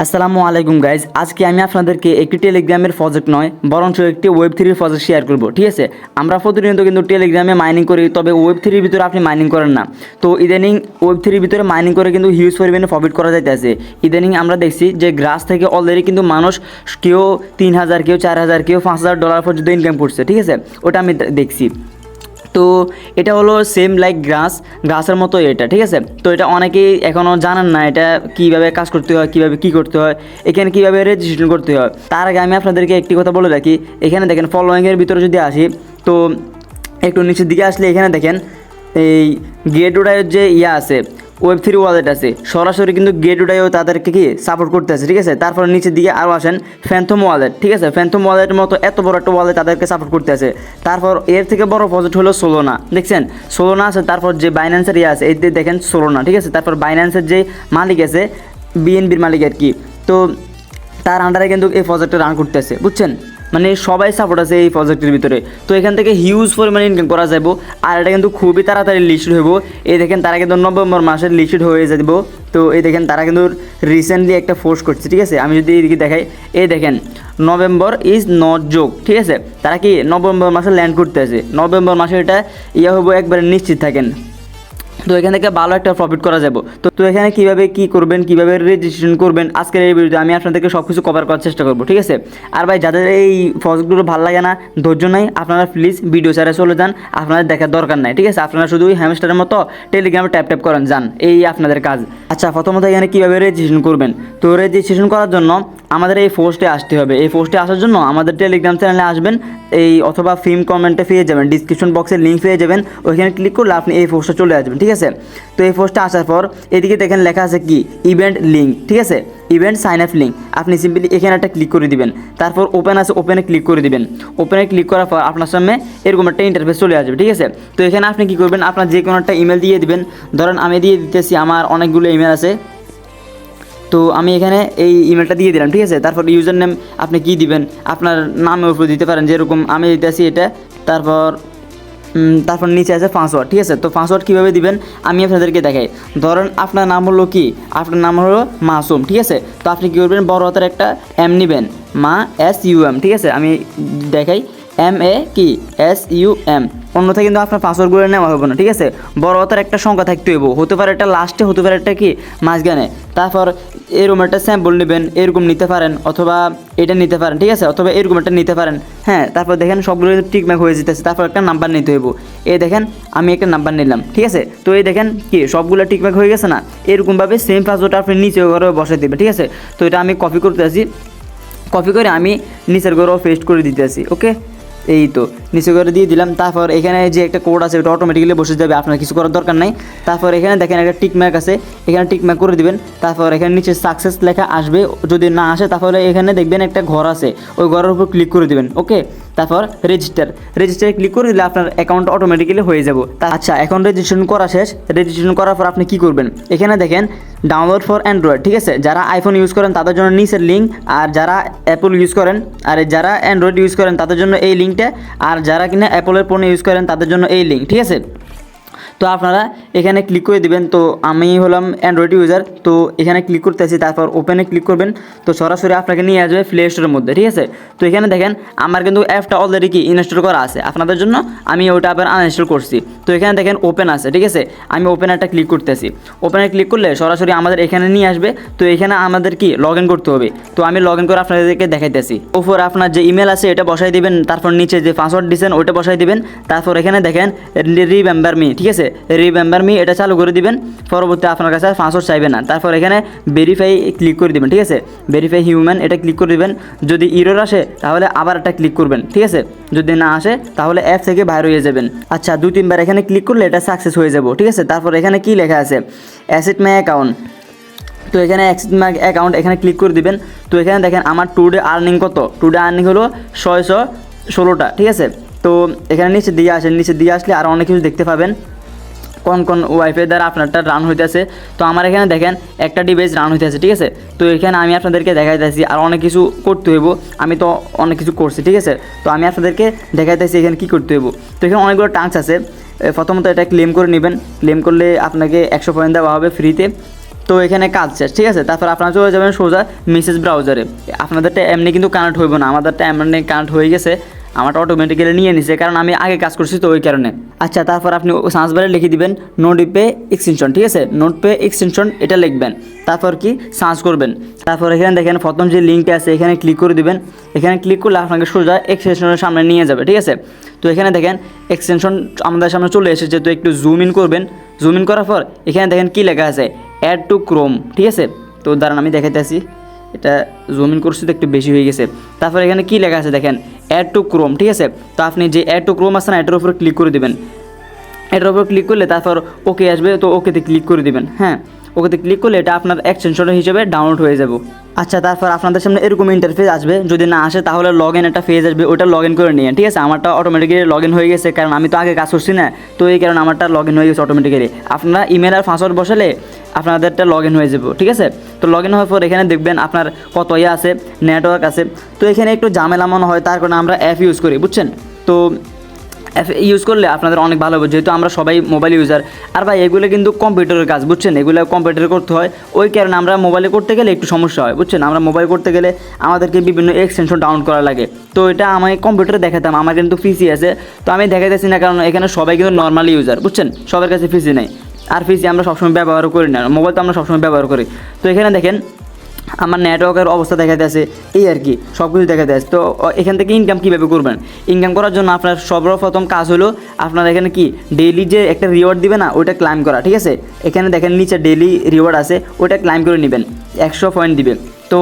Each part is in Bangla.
আসসালামু আলাইকুম গাইজ, আজকে আমি আপনাদেরকে একটি টেলিগ্রামের প্রজেক্ট নয় বরঞ্চ একটি ওয়েব3 প্রজেক্ট শেয়ার করব। ঠিক আছে, আমরা প্রতিনিয়ত কিন্তু টেলিগ্রামে মাইনিং করি, তবে ওয়েব3 ভিতরে আপনি মাইনিং করেন না। তো ইদানিং ওয়েব3 ভিতরে মাইনিং করে কিন্তু হিউজ পরিমাণে প্রফিট করা যাইতেছে। ইদানিং আমরা দেখছি যে গ্রাস থেকে অলরেডি কিন্তু মানুষ কেউ 3,000, কেউ 4,000, কেউ $5,000 পর্যন্ত ইনকাম করছে। ঠিক আছে, ওটা আমি দেখছি। তো এটা হলো সেম লাইক গ্রাসের মতো এটা। ঠিক আছে, তো এটা অনেকেই এখনও জানেন না এটা কীভাবে কাজ করতে হয়, কীভাবে কী করতে হয়, এখানে কীভাবে রেজিস্ট্রেশন করতে হয়। তার আগে আমি আপনাদেরকে একটি কথা বলে রাখি, এখানে দেখেন ফলোয়িংয়ের ভিতরে যদি আসি, তো একটু নিচের দিকে আসলে এখানে দেখেন এই গেটওয়ের যে আছে ওয়েব3 ওয়ালেট আছে, সরাসরি কিন্তু গেটওয়েও তাদেরকে কি সাপোর্ট করতে আছে। ঠিক আছে, তারপর নিচের দিকে আরও আসেন ফ্যান্থম ওয়ালেট। ঠিক আছে, ফ্যান্থম ওয়ালেটের মতো এত বড় একটা ওয়ালেট তাদেরকে সাপোর্ট করতে আছে। তারপর এর থেকে বড় প্রজেক্ট হলো সোলোনা। দেখছেন সোলোনা আছে, তারপর যে বাইন্যান্সের আছে এই দেখেন সোলোনা। ঠিক আছে, তারপর বাইন্যান্সের যে মালিক আছে বিএনবির মালিক আর কি, তো তার আন্ডারে কিন্তু এই প্রজেক্টটা রান করতেছে, বুঝছেন। মানে সবাই সাপোর্ট আছে এই প্রজেক্টের ভিতরে। তো এখান থেকে হিউজ পরিমাণে ইনকাম করা যাবো, আর এটা কিন্তু খুবই তাড়াতাড়ি লিস্টেড হইব। এই দেখেন তারা কিন্তু নভেম্বর মাসের লিস্টেড হয়ে যাব। তো এই দেখেন তারা কিন্তু রিসেন্টলি একটা ফোর্স করছে। ঠিক আছে, আমি যদি এদিকে দেখাই, এই দেখেন নভেম্বর ইজ নট জোক। ঠিক আছে, তারা কি নভেম্বর মাসে ল্যান্ড করতে আছে, নভেম্বর মাসে এটা হবো একবারে নিশ্চিত থাকেন। তো এখান থেকে ভালো একটা প্রফিট করা যাবে। তো এখানে কীভাবে কী করবেন, কীভাবে রেজিস্ট্রেশন করবেন, আজকের এই ভিডিওতে আমি আপনাদেরকে সব কিছু কভার করার চেষ্টা করবো। ঠিক আছে, আর ভাই যাদের এই প্রজেক্টগুলো ভালো লাগে না, ধৈর্য নাই, আপনারা প্লিজ ভিডিও ছেড়ে চলে যান, আপনাদের দেখার দরকার নাই। ঠিক আছে, আপনারা শুধু হ্যামস্টারের মতো টেলিগ্রামে ট্যাপ করেন যান, এই আপনাদের কাজ। আচ্ছা, প্রথমত এখানে কীভাবে রেজিস্ট্রেশন করবেন, তো রেজিস্ট্রেশন করার জন্য আমাদের এই পোস্টে আসতে হবে। এই পোস্টে আসার জন্য আমাদের টেলিগ্রাম চ্যানেলে আসবেন, এই অথবা ফিল্ম কমেন্টে পেয়ে যাবেন, ডিসক্রিপশন বক্সের লিঙ্ক পেয়ে যাবেন, ওইখানে ক্লিক করলে আপনি এই পোস্টে চলে আসবেন। ঠিক আছে, তো এই পোস্টে আসার পর এদিকে দেখেন লেখা আছে কি ইভেন্ট লিঙ্ক। ঠিক আছে, ইভেন্ট সাইন আপ লিঙ্ক, আপনি সিম্পলি এখানে একটা ক্লিক করে দিবেন। তারপর ওপেন আছে, ওপেনে ক্লিক করে দিবেন। ওপেনে ক্লিক করার পর আপনার সামনে এরকম একটা ইন্টারফেস চলে আসবে। ঠিক আছে, তো এখানে আপনি কী করবেন, আপনার যে কোনো একটা ইমেল দিয়ে দিবেন। ধরেন আমি দিয়ে দিতেছি, আমার অনেকগুলো ইমেল আছে, তো আমি এখানে এই ইমেলটা দিয়ে দিলাম। ঠিক আছে, তারপর ইউজার নেম আপনি কী দিবেন, আপনার নামের উপর দিতে পারেন, যেরকম আমি দিতেছি এটা। তারপর নিচে আছে পাসওয়ার্ড। ঠিক আছে, তো পাসওয়ার্ড কীভাবে দিবেন আমি আপনাদেরকে দেখাই। ধরেন আপনার নাম হলো কি, আপনার নাম হলো মাসুম। ঠিক আছে, তো আপনি কী করবেন, বড় হাতের একটা এম নেবেন, MASUM। ঠিক আছে, আমি দেখাই, MASUM, অন্যথায় কিন্তু আপনার পাসওয়ার্ডগুলো নেওয়া হবে না। ঠিক আছে, বড় হাতের একটা সংখ্যা থাকতে হইব, হতে পারে একটা লাস্টে, হতে পারে একটা কি মাঝখানে। তারপর এরকম একটা স্যাম্পল নেবেন, এরকম নিতে পারেন, অথবা এটা নিতে পারেন। ঠিক আছে, অথবা এরকম একটা নিতে পারেন। হ্যাঁ, তারপর দেখেন সবগুলো টিকম্যাক হয়ে যেতেছে। তারপর একটা নাম্বার নিতে হইব, এই দেখেন আমি একটা নাম্বার নিলাম। ঠিক আছে, তো এই দেখেন কি সবগুলো টিকম্যাক হয়ে গেছে না, এরকমভাবে সেম পাসওয়ার্ড আপনি নিচে ঘরে বসাই দেবে। ঠিক আছে, তো এটা আমি কপি করতে আসি, কপি করে আমি নিচের ঘরেও পেস্ট করে দিতে আসি। ওকে, এই তো নিচে করে দিয়ে দিলাম। তারপর এখানে যে একটা কোড আছে ওটা অটোমেটিক্যালি বসে যাবে, আপনার কিছু করার দরকার নাই। তারপর এখানে দেখেন একটা টিকম্যাক আছে, এখানে টিকম্যাক করে দিবেন। তারপর এখানে নিচে সাকসেস লেখা আসবে, যদি না আসে তাহলে এখানে দেখবেন একটা ঘর আছে, ওই ঘরের উপর ক্লিক করে দিবেন। ওকে, তারপর রেজিস্টারে ক্লিক করে দিলে আপনার অ্যাকাউন্ট অটোমেটিক্যালি হয়ে যাব। আচ্ছা, এখন রেজিস্ট্রেশন করা শেষ। রেজিস্ট্রেশন করার পর আপনি কী করবেন, এখানে দেখেন ডাউনলোড ফর অ্যান্ড্রয়েড। ঠিক আছে, যারা আইফোন ইউজ করেন তাদের জন্য নিচের লিঙ্ক, আর যারা অ্যাপল ইউজ করেন আর যারা অ্যান্ড্রয়েড ইউজ করেন তাদের জন্য এই লিঙ্কটা, আর যারা কিনা অ্যাপলের পণ্য ইউজ করেন তাদের জন্য এই লিঙ্ক। ঠিক আছে, তো আপনারা এখানে ক্লিক করে দিবেন। তো আমি হলাম অ্যান্ড্রয়েড ইউজার, তো এখানে ক্লিক করতে আসি, তারপর ওপেনে ক্লিক করবেন। তো সরাসরি আপনাকে নিয়ে আসবে প্লে স্টোরের মধ্যে। ঠিক আছে, তো এখানে দেখেন আমার কিন্তু অ্যাপটা অলরেডি কি ইনস্টল করা আছে, আপনাদের জন্য আমি ওটা আবার আনইনস্টল করছি। তো এখানে দেখেন ওপেন আছে। ঠিক আছে, আমি ওপেনে একটা ক্লিক করতে আসি, ওপেনে ক্লিক করলে সরাসরি আমাদের এখানে নিয়ে আসবে। তো এখানে আমাদের কি লগ ইন করতে হবে, তো আমি লগ ইন করে আপনাদেরকে দেখাইতেছি। ওপর আপনার যে ইমেল আছে এটা বসাই দিবেন, তারপর নিচে যে পাসওয়ার্ড দিয়েছেন ওইটা বসাই দিবেন। তারপর এখানে দেখেন রিমেম্বার মি। ঠিক আছে, রিমেম্বার মি এটা চালু করে দিবেন, পরবর্তী আপনার কাছে পাসওয়ার্ড চাইবে না। তারপর এখানে ভেরিফাই ক্লিক করে দিবেন। ঠিক আছে, ভেরিফাই হিউম্যান এটা ক্লিক করে দিবেন। যদি ইরর আসে তাহলে আবার একটা ক্লিক করবেন। ঠিক আছে, যদি না আসে তাহলে অ্যাপ থেকে বাইর হয়ে যাবেন। আচ্ছা, 2-3 বার এখানে ক্লিক করলে এটা সাকসেস হয়ে যাব। ঠিক আছে, তারপর এখানে কি লেখা আছে, অ্যাসেট মাই অ্যাকাউন্ট। তো এখানে অ্যাসেট মাই অ্যাকাউন্ট এখানে ক্লিক করে দিবেন। তো এখানে দেখেন আমার টুডে আর্নিং কত, টুডে আর্নিং হলো 616টা। ঠিক আছে, তো এখানে নিচে দিয়ে আসেন, নিচে দিয়ে আসলে আর অনেক কিছু দেখতে পাবেন, কোন কোন ওয়াইফাই দ্বারা আপনারটা রান হইতেছে। তো আমার এখানে দেখেন একটা ডিভাইস রান হইতেছে। ঠিক আছে, তো এখানে আমি আপনাদেরকে দেখাইতেছি, আর অনেক কিছু করতে হইব, আমি তো অনেক কিছু করছি। ঠিক আছে, তো আমি আপনাদেরকে দেখাইতেছি এখানে কী করতে হইব। তো এখানে অনেকগুলো টাস্ক আছে। প্রথমত এটা ক্লেম করে নেবেন, ক্লেম করলে আপনাকে 100 পয়েন্ট দেওয়া হবে ফ্রিতে। তো এখানে কাজ শেষ, ঠিক আছে। তারপর আপনারা চলে যাবেন সোজা মেসেজ ব্রাউজারে। আপনাদেরটা এমনি কিন্তু কানেক্ট হইব না, আমাদেরটা এমনি কানেক্ট হয়ে গেছে, আমারটা অটোমেটিক্যালি নিয়ে নিছে, কারণ আমি আগে কাজ করছি তো ওই কারণে। আচ্ছা, তারপর আপনি সার্চ বারে লিখে দিবেন নোটপে এক্সটেনশন, ঠিক আছে, নোটপে এক্সটেনশন এটা লিখবেন। তারপর কি সার্চ করবেন, তারপর এখানে দেখেন প্রথম যে লিঙ্কটা আছে এখানে ক্লিক করে দিবেন। এখানে ক্লিক করলে আপনাকে সোজা এক্সটেনশনের সামনে নিয়ে যাবে, ঠিক আছে। তো এখানে দেখেন এক্সটেনশন আমাদের সামনে চলে এসেছে, তো একটু জুম ইন করবেন। জুম ইন করার পর এখানে দেখেন কি লেখা আছে, অ্যাড টু ক্রোম, ঠিক আছে। তো দাঁড়ান আমি দেখাইতে আসি, এটা জুম ইন করছি তো একটু বেশি হয়ে গেছে। তারপর এখানে কি লেখা আছে দেখেন, অ্যাড টু ক্রোম, ঠিক আছে। তো আপনি যে অ্যাড টু ক্রোম আছে না, এটার উপর ক্লিক করে দিবেন। এটার উপর ক্লিক করলে তারপর ওকে আসবে, তো ওকেতে ক্লিক করে দিবেন। হ্যাঁ, ওকেতে ক্লিক করলে এটা আপনার এক্সটেনশন হিসেবে ডাউনলোড হয়ে যাবে। আচ্ছা, তারপর আপনাদের সামনে এরকম ইন্টারফেস আসবে, যদি না আসে তাহলে লগ ইন একটা ফেজ আসবে, ওটা লগ ইন করে নিয়ে, ঠিক আছে। আমারটা অটোমেটিক্যালি লগ ইন হয়ে গেছে, কারণ আমি তো আগে কাজ করছি না, তো এই কারণে আমারটা লগ ইন হয়ে গেছে অটোমেটিক্যালি। আপনারা ইমেল আর পাসওয়ার্ড বসালে আপনাদেরটা লগ ইন হয়ে যাবে, ঠিক আছে। তো লগ ইন হওয়ার পর এখানে দেখবেন আপনার কত আছে, নেটওয়ার্ক আছে। তো এখানে একটু ঝামেলা মনে হয়, তার কারণে আমরা অ্যাপ ইউজ করি, বুঝছেন। তো অ্যাপ ইউজ করলে আপনাদের অনেক ভালো হবে, যেহেতু আমরা সবাই মোবাইল ইউজার। আর ভাই এগুলো কিন্তু কম্পিউটারের কাজ, বুঝছেন, এগুলো কম্পিউটারে করতে হয়, ওই কারণে আমরা মোবাইলে করতে গেলে একটু সমস্যা হয়, বুঝছেন। আমরা মোবাইল করতে গেলে আমাদেরকে বিভিন্ন এক্সটেনশন ডাউনলোড করা লাগে। তো এটা আমি কম্পিউটারে দেখাতাম, আমার কিন্তু পিসি আছে, তো আমি দেখাইতেছি না, কারণ এখানে সবাই কিন্তু নর্মালি ইউজার, বুঝছেন, সবার কাছে পিসি নেই। আর পিসি আমরা সবসময় ব্যবহার করি না, মোবাইল তো আমরা সবসময় ব্যবহার করি। তো এখানে দেখেন আমার নেটওয়ার্কের অবস্থা দেখাতে আছে, এই আর কি সব কিছু দেখাতে আছে। তো এখান থেকে ইনকাম কীভাবে করবেন, ইনকাম করার জন্য আপনার সর্বপ্রথম কাজ হলো আপনার এখানে কি ডেইলি যে একটা রিওয়ার্ড দিবে না, ওইটা ক্লাইম করা, ঠিক আছে। এখানে দেখেন নিচে ডেইলি রিওয়ার্ড আছে, ওইটা ক্লাইম করে নেবেন, 100 পয়েন্ট দিবে। তো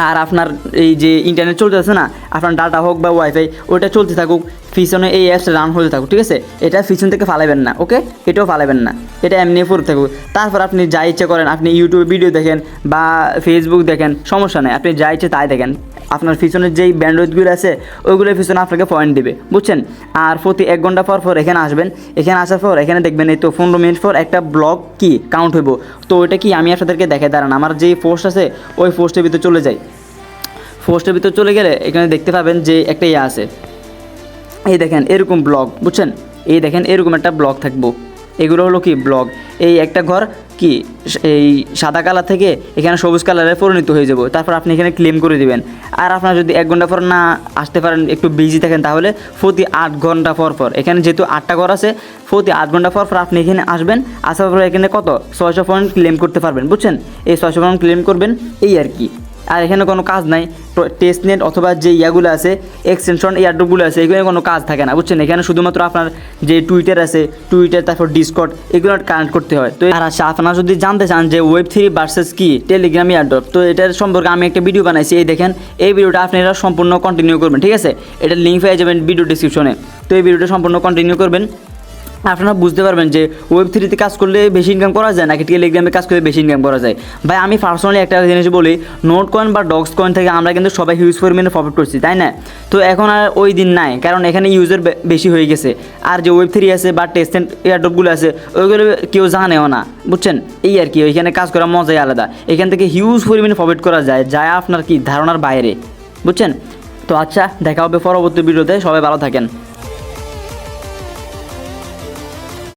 আর আপনার এই যে ইন্টারনেট চলতেছে না, আপনার ডাটা হোক বা ওয়াইফাই, ওইটা চলতে থাকুক, পিছনে এই অ্যাপসটা রান হতে থাকুক, ঠিক আছে। এটা পিছন থেকে ফালাবেন না, ওকে, এটাও ফালাবেন না, এটা এমনি পড়ে থাকুক। তারপর আপনি যা ইচ্ছে করেন, আপনি ইউটিউবে ভিডিও দেখেন বা ফেসবুক দেখেন, সমস্যা নেই, আপনি যা ইচ্ছে তাই দেখেন। আপনার পিছনের যেই ব্যান্ডউইথগুলো আছে ওইগুলোর পিছনে আপনাকে পয়েন্ট দিবে, বুঝছেন। আর প্রতি 1 ঘন্টা পর পর এখানে আসবেন, এখানে আসার পর এখানে দেখবেন এই তো 15 মিনিট পর একটা ব্লগ কি কাউন্ট হইব। তো ওইটা কি আমি আপনাদেরকে দেখাই, দাঁড়ান আমার যেই পোস্ট আছে ওই পোস্টের ভিতরে চলে যাই। পোস্টের ভিতরে চলে গেলে এখানে দেখতে পাবেন যে একটা ইয়ে আছে, এই দেখেন এরকম ব্লগ, বুঝছেন, এই দেখেন এরকম একটা ব্লগ থাকবো। এগুলো হলো কি ব্লগ, এই একটা ঘর কি এই সাদা কালার থেকে এখানে সবুজ কালারে পরিণত হয়ে যাব। তারপর আপনি এখানে ক্লেম করে দিবেন। আর আপনার যদি 1 ঘন্টা পর না আসতে পারেন, একটু বিজি থাকেন, তাহলে প্রতি 8 ঘন্টা পর পর, এখানে যেহেতু 8টা ঘর আছে, প্রতি 8 ঘন্টা পর পর আপনি এখানে আসবেন। আসার পর এখানে কত 600 পয়েন্ট ক্লেম করতে পারবেন, বুঝছেন। এই 600 পয়েন্ট ক্লেম করবেন, এই আর কি। আর এখানে কোনো কাজ নাই, টেস্ট নেট অথবা যে ইয়াগুলো আছে এক্সটেনশন এয়ারড্রপগুলো আছে, এগুলো কোনো কাজ থাকে না, বুঝছেন। এখানে শুধুমাত্র আপনার যে টুইটার আছে, টুইটার, তারপর ডিসকর্ড, এগুলো কানেক্ট করতে হয়। তো আর আচ্ছা, আপনারা যদি জানতে চান যে ওয়েব 3 ভার্সেস কি টেলিগ্রাম এয়ারড্রপ, তো এটার সম্পর্কে আমি একটা ভিডিও বানাইছি, এই দেখেন এই ভিডিওটা আপনারা সম্পূর্ণ কন্টিনিউ করবেন, ঠিক আছে। এটার লিঙ্ক পেয়ে যাবেন ভিডিও ডিসক্রিপশনে। তো এই ভিডিওটা সম্পূর্ণ কন্টিনিউ করবেন, আপনারা বুঝতে পারবেন যে ওয়েব 3তে কাজ করলে বেশি ইনকাম করা যায় নাকি টেলিগ্রামে কাজ করলে বেশি ইনকাম করা যায়। ভাই আমি পার্সোনালি একটা জিনিস বলি, নোট কয়েন বা ডক্স কয়েন থেকে আমরা কিন্তু সবাই হিউজ পরিমাণে প্রফিট করছি, তাই না। তো এখন আর ওই দিন নাই, কারণ এখানে ইউজার বেশি হয়ে গেছে। আর যে ওয়েব 3 আছে বা টেস্ট এয়ারড্রপগুলো আছে ওইগুলো কেউ জানেও না, বুঝছেন। এই আর কি, ওইখানে কাজ করার মজাই আলাদা। এখান থেকে হিউজ পরিমাণে প্রফিট করা যায়, যা আপনার কি ধারণার বাইরে, বুঝছেন। তো আচ্ছা, দেখা হবে পরবর্তী ভিডিওতে, সবাই ভালো থাকেন।